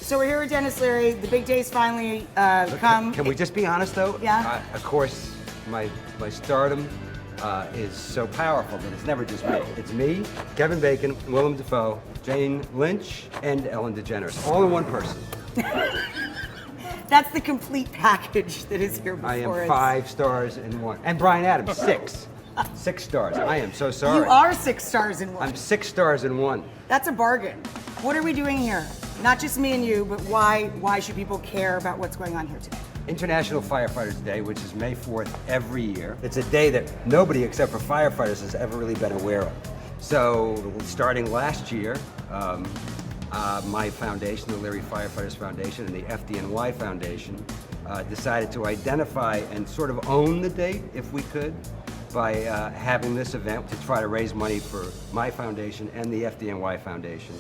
So we're here with Denis Leary. The big day's finally come. Can we just be honest, though? Yeah. Of course, my stardom is so powerful that it's never just me. It's me, Kevin Bacon, Willem Dafoe, Jane Lynch, and Ellen DeGeneres, all in one person. That's the complete package that is here before I am us. 5 stars in one. And Brian Adams, 6. 6 stars. I am so sorry. You are 6 stars in one. I'm 6 stars in one. That's a bargain. What are we doing here? Not just me and you, but why should people care about what's going on here today? International Firefighters Day, which is May 4th every year. It's a day that nobody except for firefighters has ever really been aware of. So starting last year, my foundation, the Leary Firefighters Foundation, and the FDNY Foundation decided to identify and sort of own the date, if we could, by having this event to try to raise money for my foundation and the FDNY Foundation.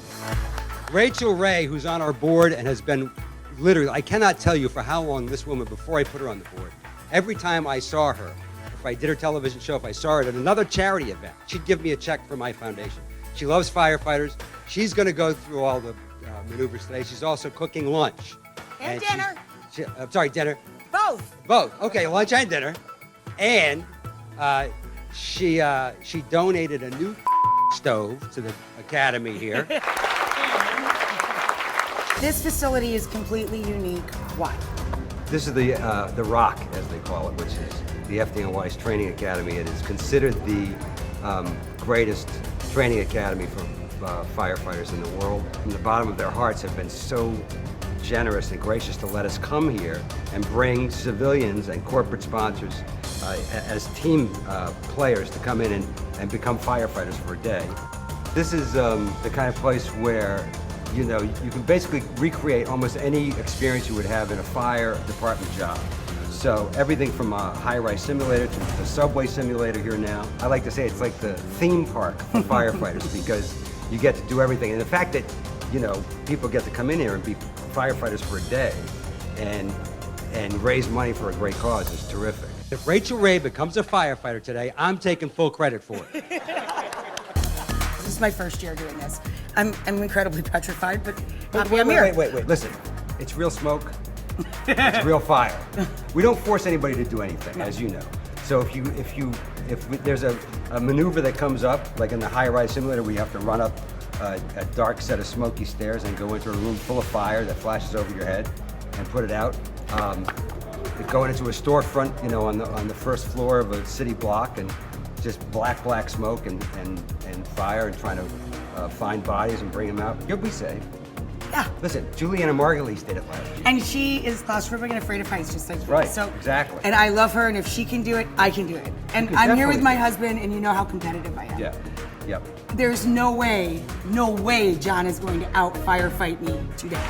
Rachael Ray, who's on our board and has been literally, I cannot tell you for how long this woman, before I put her on the board, every time I saw her, if I did her television show, if I saw her at another charity event, she'd give me a check for my foundation. She loves firefighters. She's going to go through all the maneuvers today. She's also cooking lunch. And dinner. I'm sorry, dinner. Both. Both. Okay, lunch and dinner. And she donated a new stove to the academy here. This facility is completely unique. Why? This is the Rock, as they call it, which is the FDNY's training academy. It is considered the greatest training academy for firefighters in the world. From the bottom of their hearts have been so generous and gracious to let us come here and bring civilians and corporate sponsors as team players to come in and become firefighters for a day. This is the kind of place where you can basically recreate almost any experience you would have in a fire department job. So everything from a high-rise simulator to the subway simulator here now. I like to say it's like the theme park for firefighters because you get to do everything. And the fact that, people get to come in here and be firefighters for a day and raise money for a great cause is terrific. If Rachael Ray becomes a firefighter today, I'm taking full credit for it. This is my first year doing this. I'm incredibly petrified, but Wait. Listen, it's real smoke. It's real fire. We don't force anybody to do anything, as you know. So if there's a maneuver that comes up, like in the high-rise simulator, where you have to run up a dark set of smoky stairs and go into a room full of fire that flashes over your head and put it out. Going into a storefront, on the first floor of a city block, and just black smoke and fire, and trying to find bodies and bring them out. You'll be safe. Yeah. Listen, Juliana Margulies did it last year. And she is claustrophobic and afraid of heights, just like me. Right, So, exactly. And I love her, and if she can do it, I can do it. And I'm here with my husband, and you know how competitive I am. Yeah. Yep. There's no way John is going to out firefight me today.